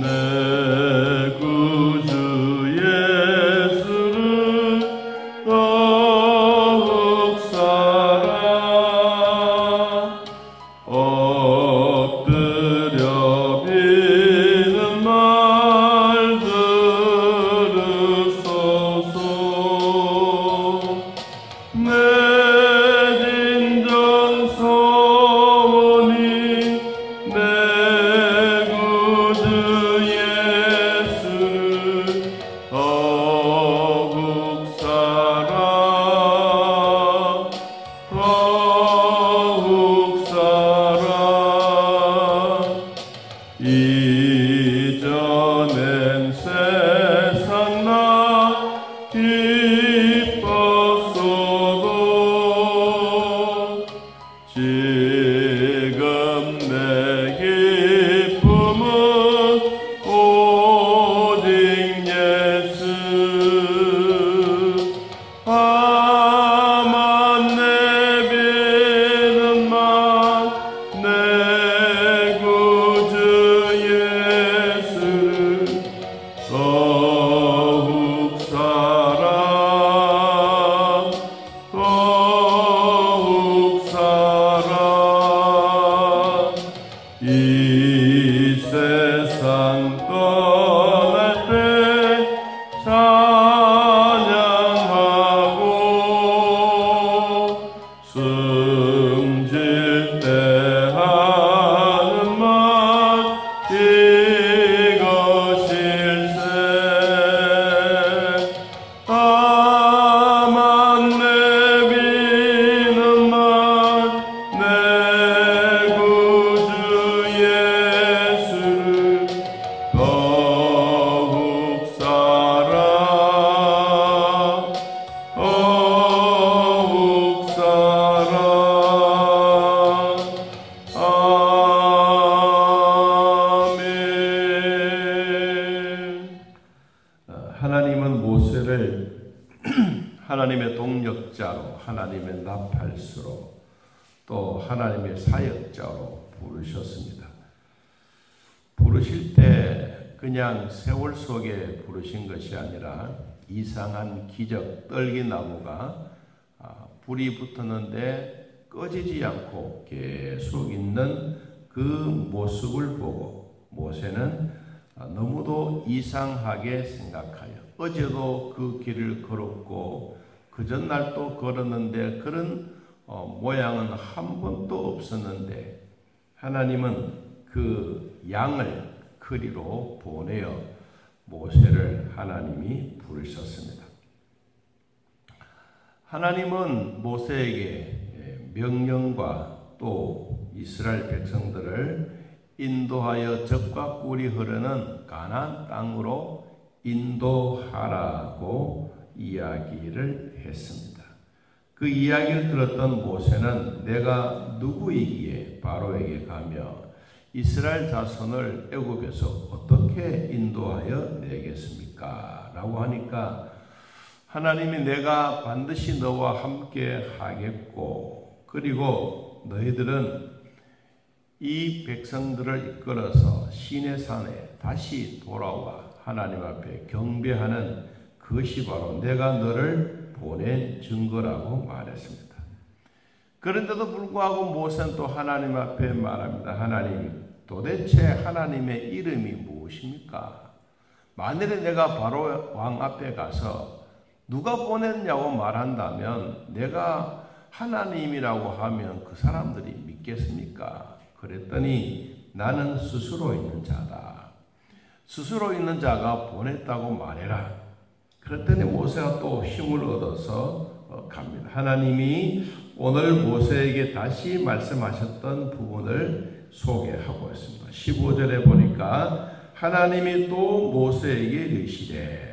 내 구주 예수를 더욱 사랑 엎드려 비는 말 들으소서. 내 진정 소원이 내 구주 예수를 더욱 사랑 더욱 사랑. 이전엔 세상 나 기뻤어도 지금 내 기쁨은 오직 예수. 다만 내비는 만 내 구주 예수를 더욱 사랑 더욱 사랑. 이 세상 떠날 때 찬양하고 숨질 때 하는 말 이것일세. 다만 내비는 말 내 구주 예수를 더욱 사랑 더욱 사랑. 아멘. 하나님은 모세를 하나님의 동력자로, 하나님의 나팔수로, 또 하나님의 사역자로 부르셨습니다. 부르실 때 그냥 세월 속에 부르신 것이 아니라 이상한 기적, 떨기나무가 불이 붙었는데 꺼지지 않고 계속 있는 그 모습을 보고 모세는 너무도 이상하게 생각하여 어제도 그 길을 걸었고 그 전날 또 걸었는데 그런 모양은 한 번도 없었는데 하나님은 그 양을 그리로 보내어 모세를 하나님이 부르셨습니다. 하나님은 모세에게 명령과 또 이스라엘 백성들을 인도하여 젖과 꿀이 흐르는 가나안 땅으로 인도하라고 이야기를 했습니다. 그 이야기를 들었던 모세는 내가 누구이기에 바로에게 가며 이스라엘 자손을 애굽에서 어떻게 인도하여 내겠습니까? 라고 하니까 하나님이 내가 반드시 너와 함께 하겠고 그리고 너희들은 이 백성들을 이끌어서 시내산에 다시 돌아와 하나님 앞에 경배하는 그것이 바로 내가 너를 보낸 증거라고 말했습니다. 그런데도 불구하고 모세는 또 하나님 앞에 말합니다. 하나님, 도대체 하나님의 이름이 무엇입니까? 만일에 내가 바로 왕 앞에 가서 누가 보냈냐고 말한다면 내가 하나님이라고 하면 그 사람들이 믿겠습니까? 그랬더니 나는 스스로 있는 자다. 스스로 있는 자가 보냈다고 말해라. 그랬더니 모세가 또 힘을 얻어서 갑니다. 하나님이 오늘 모세에게 다시 말씀하셨던 부분을 소개하고 있습니다. 15절에 보니까 하나님이 또 모세에게 이르시되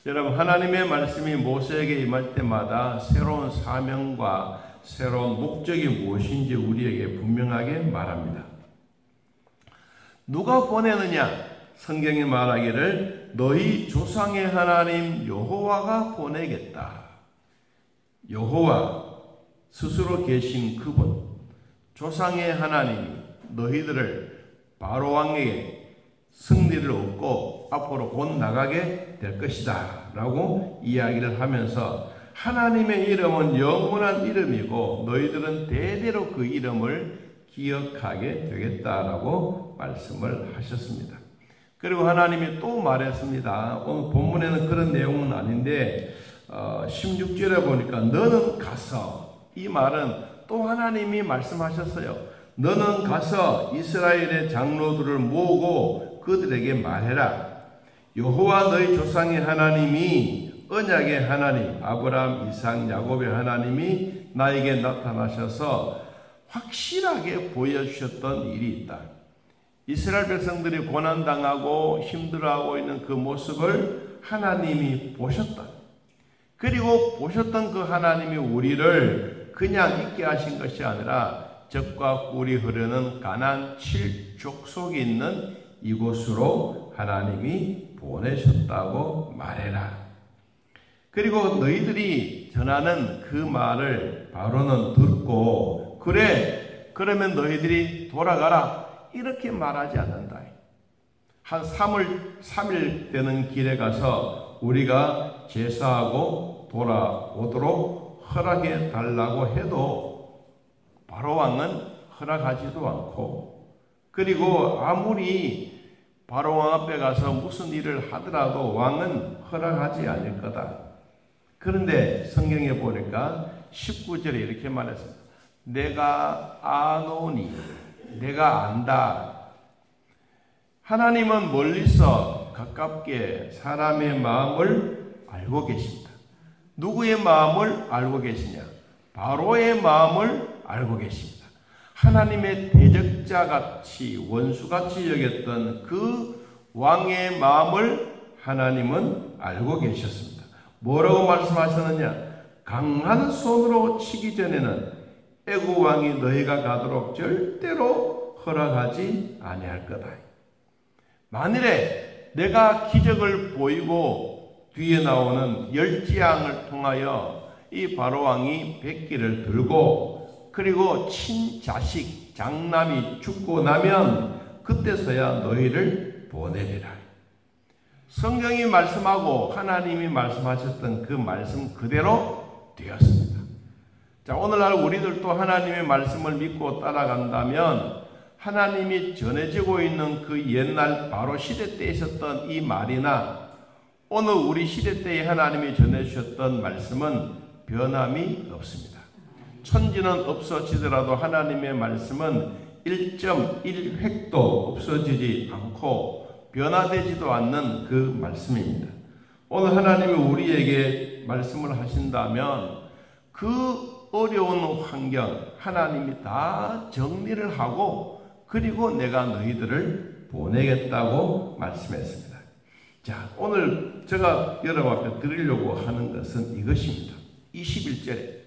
여러분, 하나님의 말씀이 모세에게 임할 때마다 새로운 사명과 새로운 목적이 무엇인지 우리에게 분명하게 말합니다. 누가 보내느냐? 성경이 말하기를 너희 조상의 하나님 여호와가 보내겠다. 여호와 스스로 계신 그분, 조상의 하나님이 너희들을 바로 왕에게 승리를 얻고 앞으로 곧 나가게 될 것이다 라고 이야기를 하면서 하나님의 이름은 영원한 이름이고 너희들은 대대로 그 이름을 기억하게 되겠다라고 말씀을 하셨습니다. 그리고 하나님이 또 말했습니다. 오늘 본문에는 그런 내용은 아닌데 16절에 보니까 너는 가서, 이 말은 또 하나님이 말씀하셨어요. 너는 가서 이스라엘의 장로들을 모으고 그들에게 말해라. 여호와 너희 조상의 하나님이, 언약의 하나님 아브라함, 이삭, 야곱의 하나님이 나에게 나타나셔서 확실하게 보여주셨던 일이 있다. 이스라엘 백성들이 고난당하고 힘들어하고 있는 그 모습을 하나님이 보셨다. 그리고 보셨던 그 하나님이 우리를 그냥 있게 하신 것이 아니라 젖과 꿀이 흐르는 가나안 7족속이 있는 이곳으로 하나님이 보내셨다고 말해라. 그리고 너희들이 전하는 그 말을 바로는 듣고 그래, 그러면 너희들이 돌아가라 이렇게 말하지 않는다. 한 3일 되는 길에 가서 우리가 제사하고 돌아오도록 허락해 달라고 해도 바로 왕은 허락하지도 않고, 그리고 아무리 바로 왕 앞에 가서 무슨 일을 하더라도 왕은 허락하지 않을 거다. 그런데 성경에 보니까 19절에 이렇게 말했습니다. 내가 아노니, 내가 안다. 하나님은 멀리서 가깝게 사람의 마음을 알고 계십니다. 누구의 마음을 알고 계시냐? 바로의 마음을 알고 계십니다. 하나님의 대적자같이 원수같이 여겼던 그 왕의 마음을 하나님은 알고 계셨습니다. 뭐라고 말씀하셨느냐? 강한 손으로 치기 전에는 애굽 왕이 너희가 가도록 절대로 허락하지 아니할 거다. 만일에 내가 기적을 보이고 뒤에 나오는 열지양을 통하여 이 바로 왕이 백기를 들고 그리고 친자식 장남이 죽고 나면 그때서야 너희를 보내리라. 성경이 말씀하고 하나님이 말씀하셨던 그 말씀 그대로 되었습니다. 자, 오늘날 우리들도 하나님의 말씀을 믿고 따라간다면 하나님이 전해지고 있는 그 옛날 바로 시대 때 있었던 이 말이나 오늘 우리 시대 때에 하나님이 전해주셨던 말씀은 변함이 없습니다. 천지는 없어지더라도 하나님의 말씀은 1.1획도 없어지지 않고 변화되지도 않는 그 말씀입니다. 오늘 하나님이 우리에게 말씀을 하신다면 그 어려운 환경 하나님이 다 정리를 하고 그리고 내가 너희들을 보내겠다고 말씀했습니다. 자, 오늘 제가 여러분 앞에 드리려고 하는 것은 이것입니다. 21절에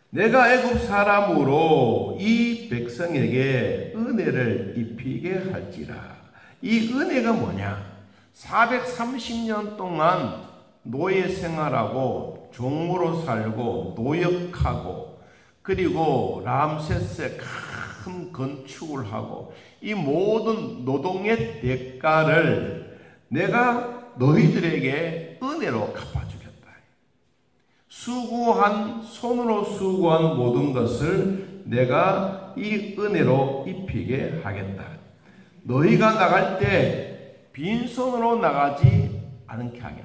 내가 애굽 사람으로 이 백성에게 은혜를 입히게 할지라. 이 은혜가 뭐냐? 430년 동안 노예 생활하고 종으로 살고 노역하고 그리고 람세스의 큰 건축을 하고 이 모든 노동의 대가를 내가 너희들에게 은혜로 갚아주겠다. 손으로 수고한 모든 것을 내가 이 은혜로 입히게 하겠다. 너희가 나갈 때 빈손으로 나가지 않게 하겠다.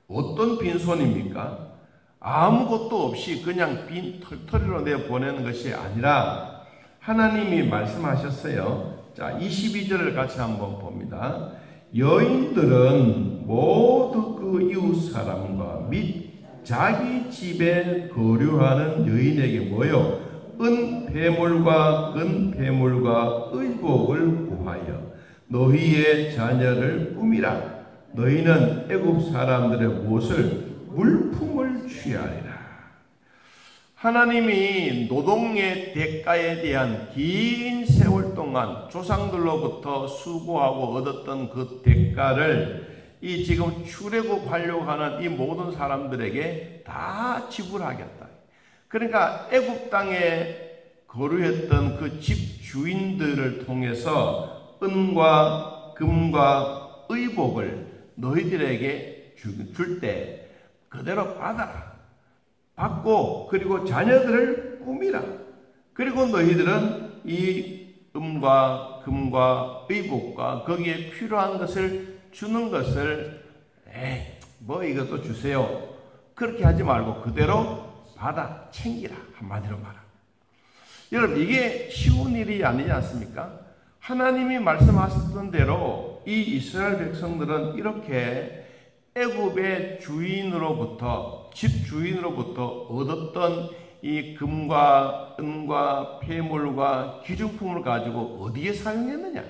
어떤 빈손입니까? 아무것도 없이 그냥 빈 털터리로 내보내는 것이 아니라 하나님이 말씀하셨어요. 자, 22절을 같이 한번 봅니다. 여인들은 모두 그 이웃 사람과 및 자기 집에 거류하는 여인에게 모여 은폐물과 은폐물과 의복을 구하여 너희의 자녀를 꾸미라. 너희는 애굽 사람들의 못을 물품을 취하리라. 하나님이 노동의 대가에 대한 긴 세월 동안 조상들로부터 수고하고 얻었던 그 대가를 이 지금 출애굽하려고 하는 이 모든 사람들에게 다 지불하겠다. 그러니까 애굽 땅에 거류했던 그 집 주인들을 통해서 은과 금과 의복을 너희들에게 줄 때 그대로 받아라. 받고 그리고 자녀들을 꾸미라. 그리고 너희들은 이 은과 금과 의복과 거기에 필요한 것을 주는 것을 뭐 이것도 주세요. 그렇게 하지 말고 그대로 받아 챙기라. 한마디로 말하. 여러분 이게 쉬운 일이 아니지 않습니까? 하나님이 말씀하셨던 대로 이 이스라엘 백성들은 이렇게 애굽의 주인으로부터 집 주인으로부터 얻었던 이 금과 은과 폐물과 기중품을 가지고 어디에 사용했느냐?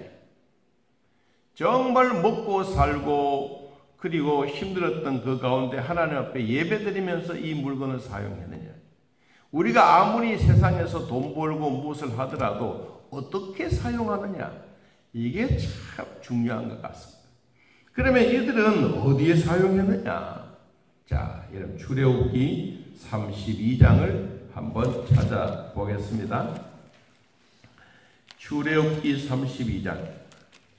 정말 먹고 살고 그리고 힘들었던 그 가운데 하나님 앞에 예배드리면서 이 물건을 사용했느냐? 우리가 아무리 세상에서 돈 벌고 무엇을 하더라도 어떻게 사용하느냐? 이게 참 중요한 것 같습니다. 그러면 이들은 어디에 사용했느냐? 자, 여러분 출애굽기 32장을 한번 찾아보겠습니다. 출애굽기 32장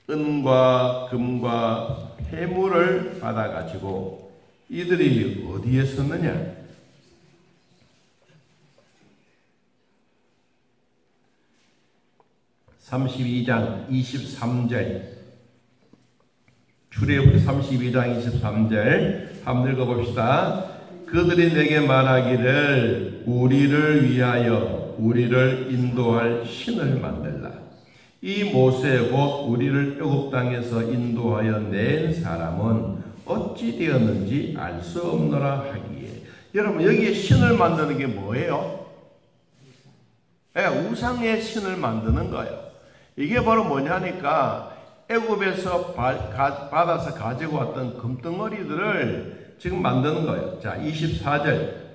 은과 금과 폐물을 받아가지고 이들이 어디에 썼느냐? 32장 23절 출애굽기 32장 23절 한번 읽어봅시다. 그들이 내게 말하기를 우리를 위하여 우리를 인도할 신을 만들라. 이 모세 곧 우리를 애굽 땅에서 인도하여 낸 사람은 어찌 되었는지 알 수 없노라 하기에. 여러분 여기에 신을 만드는 게 뭐예요? 우상의 신을 만드는 거예요. 이게 바로 뭐냐니까 애굽에서 받아서 가지고 왔던 금덩어리들을 지금 만드는 거예요. 자, 24절.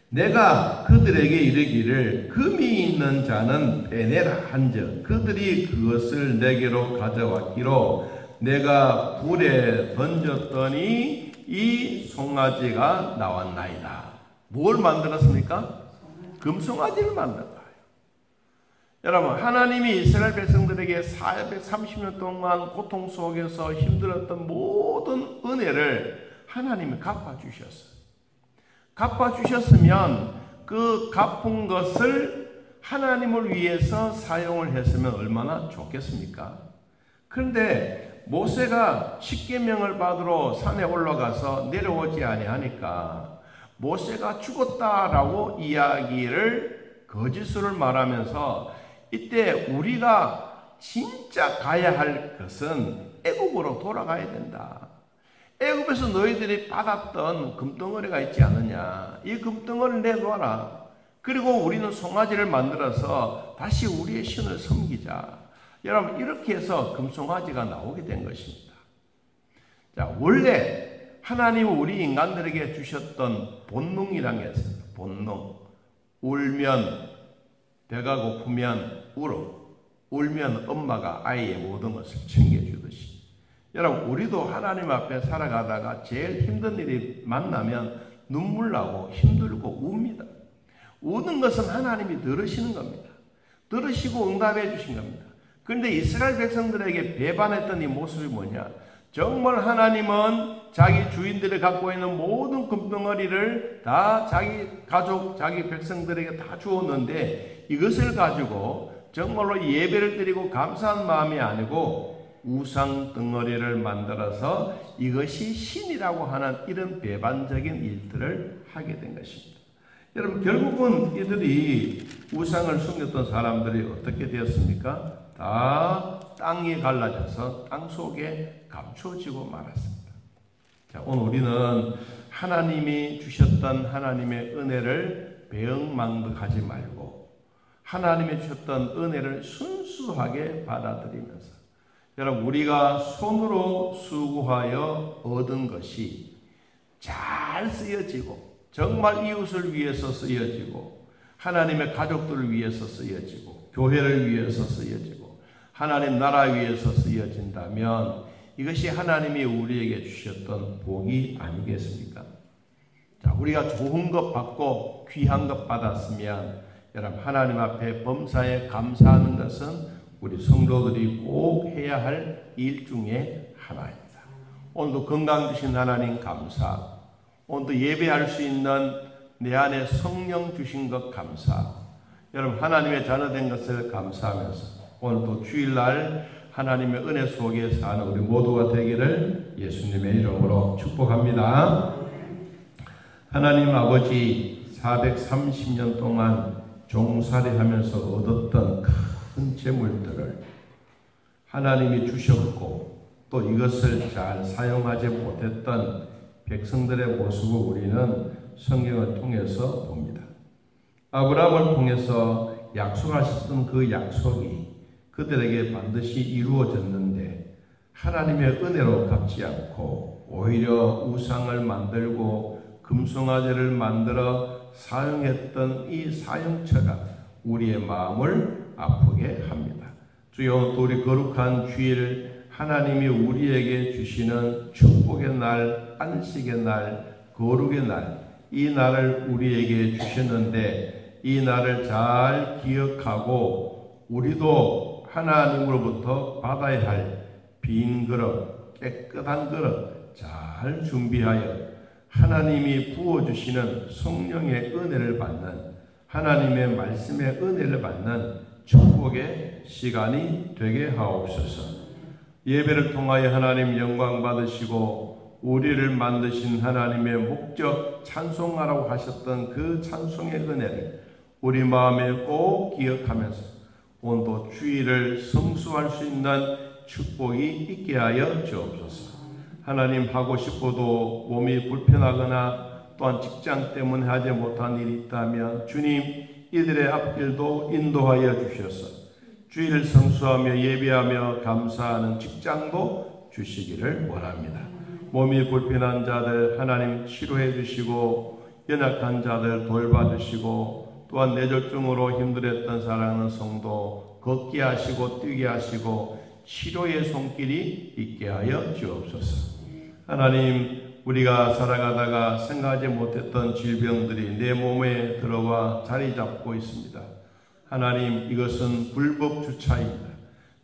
내가 그들에게 이르기를 금이 있는 자는 빼내라 한즉 그들이 그것을 내게로 가져왔기로 내가 불에 던졌더니 이 송아지가 나왔나이다. 뭘 만들었습니까? 금송아지를 만든 거예요. 여러분 하나님이 이스라엘 백성들에게 430년 동안 고통 속에서 힘들었던 모든 은혜를 하나님이 갚아주셨어요. 갚아주셨으면 그 갚은 것을 하나님을 위해서 사용을 했으면 얼마나 좋겠습니까? 그런데 모세가 십계명을 받으러 산에 올라가서 내려오지 아니하니까 모세가 죽었다라고 이야기를 거짓을 말하면서 이때 우리가 진짜 가야 할 것은 애굽으로 돌아가야 된다. 애굽에서 너희들이 받았던 금덩어리가 있지 않느냐. 이 금덩어리를 내놓아라. 그리고 우리는 송아지를 만들어서 다시 우리의 신을 섬기자. 여러분 이렇게 해서 금송아지가 나오게 된 것입니다. 자, 원래 하나님은 우리 인간들에게 주셨던 본능이라는 게 있어요. 본능. 울면 배가 고프면 울어. 울면 엄마가 아이의 모든 것을 챙겨주듯이. 여러분 우리도 하나님 앞에 살아가다가 제일 힘든 일이 만나면 눈물 나고 힘들고 웁니다. 우는 것은 하나님이 들으시는 겁니다. 들으시고 응답해 주신 겁니다. 그런데 이스라엘 백성들에게 배반했던 이 모습이 뭐냐? 정말 하나님은 자기 주인들이 갖고 있는 모든 금덩어리를 다 자기 가족, 자기 백성들에게 다 주었는데 이것을 가지고 정말로 예배를 드리고 감사한 마음이 아니고 우상 덩어리를 만들어서 이것이 신이라고 하는 이런 배반적인 일들을 하게 된 것입니다. 여러분 결국은 이들이 우상을 숨겼던 사람들이 어떻게 되었습니까? 다 땅이 갈라져서 땅 속에 감춰지고 말았습니다. 자, 오늘 우리는 하나님이 주셨던 하나님의 은혜를 배은망덕하지 말고 하나님이 주셨던 은혜를 순수하게 받아들이면서 여러분 우리가 손으로 수고하여 얻은 것이 잘 쓰여지고 정말 이웃을 위해서 쓰여지고 하나님의 가족들을 위해서 쓰여지고 교회를 위해서 쓰여지고 하나님 나라 위해서 쓰여진다면 이것이 하나님이 우리에게 주셨던 복이 아니겠습니까? 자, 우리가 좋은 것 받고 귀한 것 받았으면 여러분, 하나님 앞에 범사에 감사하는 것은 우리 성도들이 꼭 해야 할 일 중에 하나입니다. 오늘도 건강 주신 하나님 감사, 오늘도 예배할 수 있는 내 안에 성령 주신 것 감사, 여러분 하나님의 자녀된 것을 감사하면서 오늘도 주일날 하나님의 은혜 속에 사는 우리 모두가 되기를 예수님의 이름으로 축복합니다. 하나님 아버지, 430년 동안 종살이하면서 얻었던 큰 재물들을 하나님이 주셨고 또 이것을 잘 사용하지 못했던 백성들의 모습을 우리는 성경을 통해서 봅니다. 아브라함을 통해서 약속하셨던 그 약속이 그들에게 반드시 이루어졌는데 하나님의 은혜로 갚지 않고 오히려 우상을 만들고 금송아지를 만들어 사용했던 이 사용처가 우리의 마음을 아프게 합니다. 주여, 우리 거룩한 주일 하나님이 우리에게 주시는 축복의 날, 안식의 날, 거룩의 날, 이 날을 우리에게 주셨는데 이 날을 잘 기억하고 우리도 하나님으로부터 받아야 할 빈 그릇, 깨끗한 그릇 잘 준비하여 하나님이 부어주시는 성령의 은혜를 받는, 하나님의 말씀의 은혜를 받는 축복의 시간이 되게 하옵소서. 예배를 통하여 하나님 영광 받으시고 우리를 만드신 하나님의 목적 찬송하라고 하셨던 그 찬송의 은혜를 우리 마음에 꼭 기억하면서 오늘도 주일을 성수할 수 있는 축복이 있게 하여 주옵소서. 하나님, 하고 싶어도 몸이 불편하거나 또한 직장 때문에 하지 못한 일이 있다면 주님, 이들의 앞길도 인도하여 주셔서 주일을 성수하며 예배하며 감사하는 직장도 주시기를 원합니다. 몸이 불편한 자들 하나님 치료해 주시고 연약한 자들 돌봐주시고 또한 뇌졸중으로 힘들었던 사랑하는 성도 걷게 하시고 뛰게 하시고 치료의 손길이 있게 하여 주옵소서. 하나님, 우리가 살아가다가 생각하지 못했던 질병들이 내 몸에 들어와 자리 잡고 있습니다. 하나님, 이것은 불법 주차입니다.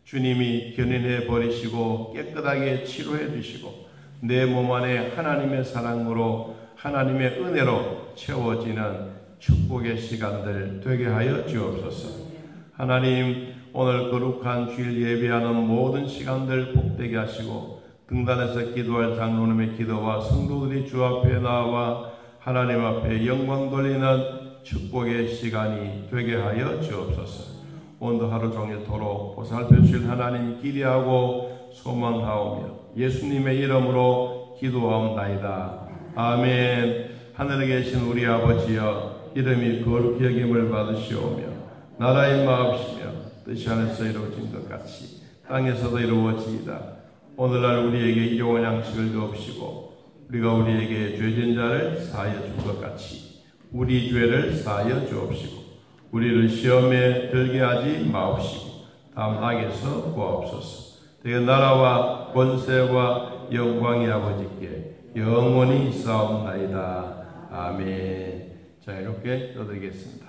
주님이 견인해 버리시고 깨끗하게 치료해 주시고 내 몸 안에 하나님의 사랑으로 하나님의 은혜로 채워지는 축복의 시간들 되게 하여 주옵소서. 하나님, 오늘 거룩한 주일 예배하는 모든 시간들 복되게 하시고 등단에서 기도할 장로님의 기도와 성도들이 주 앞에 나와 하나님 앞에 영광 돌리는 축복의 시간이 되게 하여 주옵소서. 오늘도 하루 종일토록 보살펴 주실 하나님 기대하고 소망하오며 예수님의 이름으로 기도하옵나이다. 아멘. 하늘에 계신 우리 아버지여, 이름이 거룩히 여김을 받으시오며 나라의 마옵시며 뜻이 하늘에서 이루어진 것 같이 땅에서도 이루어지이다. 오늘날 우리에게 일용할 양식을 주옵시고 우리가 우리에게 죄진 자를 사하여 준 것 같이 우리 죄를 사하여 주옵시고 우리를 시험에 들게 하지 마옵시고 다음 악에서 구하옵소서. 되게 나라와 권세와 영광이 아버지께 영원히 있사옵나이다. 아멘. 자, 이렇게 떠드리겠습니다.